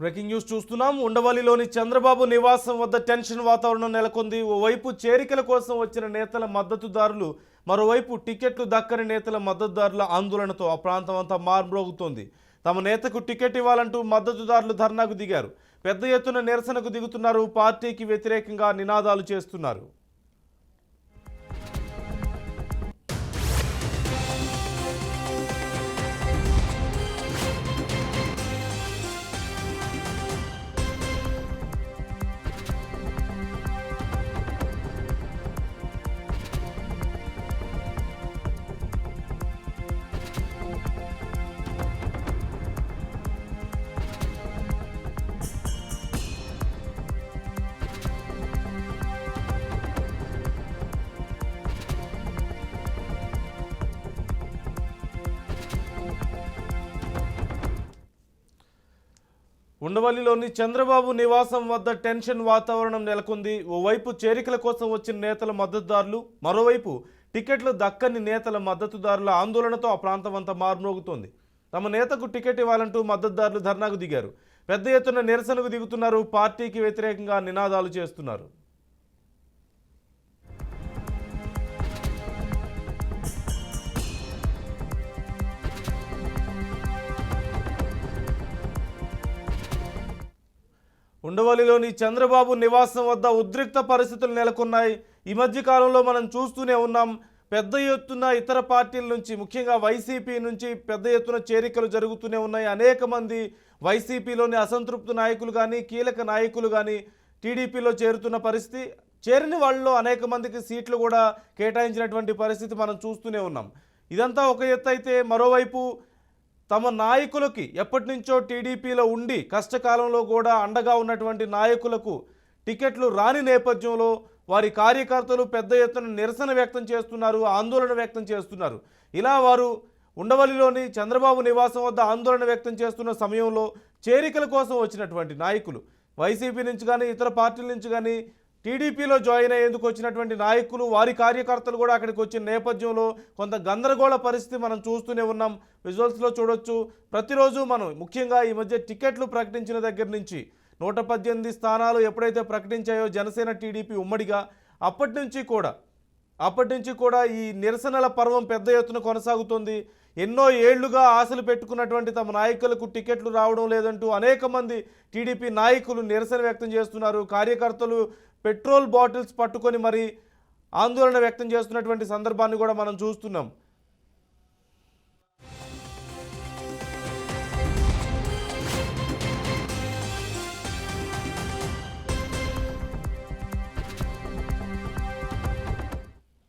Breaking news చూస్తున్నాం. ఉండవల్లిలోని చంద్రబాబు నివాసం వద్ద టెన్షన్ వాతావరణం నెలకొంది. ఓవైపు చేరికల కోసం వచ్చిన నేతల మద్దతుదారులు, మరోవైపు టికెట్లు దక్కని నేతల మద్దతుదారుల ఆందోళనతో ఆ ప్రాంతం అంతా మార్మోగుతోంది. తమ నేతకు టికెట్ ఇవ్వాలంటూ మద్దతుదారులు ధర్నాకు దిగారు. పెద్ద ఎత్తున నిరసనకు దిగుతున్నారు. పార్టీకి వ్యతిరేకంగా నినాదాలు చేస్తున్నారు. ఉండవల్లిలోని చంద్రబాబు నివాసం వద్ద టెన్షన్ వాతావరణం నెలకొంది. ఓవైపు చేరికల కోసం వచ్చిన నేతల మద్దతుదారులు, మరోవైపు టికెట్లు దక్కని నేతల మద్దతుదారుల ఆందోళనతో ఆ ప్రాంతం అంతా మార్మోగుతోంది. తమ నేతకు టికెట్ ఇవ్వాలంటూ మద్దతుదారులు ధర్నాకు దిగారు. పెద్ద ఎత్తున నిరసనకు దిగుతున్నారు. పార్టీకి వ్యతిరేకంగా నినాదాలు చేస్తున్నారు. ఉండవల్లిలోని చంద్రబాబు నివాసం వద్ద ఉద్రిక్త పరిస్థితులు నెలకొన్నాయి. ఈ మధ్య కాలంలో మనం చూస్తూనే ఉన్నాం. పెద్ద ఎత్తున ఇతర పార్టీల నుంచి, ముఖ్యంగా వైసీపీ నుంచి పెద్ద ఎత్తున చేరికలు జరుగుతూనే ఉన్నాయి. అనేక మంది వైసీపీలోని అసంతృప్త నాయకులు కానీ, కీలక నాయకులు కానీ టీడీపీలో చేరుతున్న పరిస్థితి. చేరిన వాళ్ళలో అనేక మందికి సీట్లు కూడా కేటాయించినటువంటి పరిస్థితి మనం చూస్తూనే ఉన్నాం. ఇదంతా ఒక ఎత్తు అయితే, మరోవైపు తమ నాయకులకి ఎప్పటి నుంచో టీడీపీలో ఉండి కష్టకాలంలో కూడా అండగా ఉన్నటువంటి నాయకులకు టికెట్లు రాని నేపథ్యంలో వారి కార్యకర్తలు పెద్ద ఎత్తున నిరసన వ్యక్తం చేస్తున్నారు, ఆందోళన వ్యక్తం చేస్తున్నారు. ఇలా వారు ఉండవల్లిలోని చంద్రబాబు నివాసం వద్ద ఆందోళన వ్యక్తం చేస్తున్న సమయంలో చేరికల కోసం వచ్చినటువంటి నాయకులు, వైసీపీ నుంచి కానీ ఇతర పార్టీల నుంచి కానీ టీడీపీలో జాయిన్ అయ్యేందుకు వచ్చినటువంటి నాయకులు, వారి కార్యకర్తలు కూడా అక్కడికి వచ్చిన నేపథ్యంలో కొంత గందరగోళ పరిస్థితి మనం చూస్తూనే ఉన్నాం. విజువల్స్లో చూడొచ్చు. ప్రతిరోజు మనం ముఖ్యంగా ఈ మధ్య టికెట్లు ప్రకటించిన దగ్గర నుంచి 118 స్థానాలు ఎప్పుడైతే ప్రకటించాయో జనసేన టీడీపీ ఉమ్మడిగా, అప్పటి నుంచి కూడా ఈ నిరసనల పర్వం పెద్ద ఎత్తున కొనసాగుతుంది. ఎన్నో ఏళ్లుగా ఆశలు పెట్టుకున్నటువంటి తమ నాయకులకు టికెట్లు రావడం లేదంటూ అనేక మంది టీడీపీ నాయకులు నిరసన వ్యక్తం చేస్తున్నారు. కార్యకర్తలు పెట్రోల్ బాటిల్స్ పట్టుకొని మరి ఆందోళన వ్యక్తం చేస్తున్నటువంటి సందర్భాన్ని కూడా మనం చూస్తున్నాం.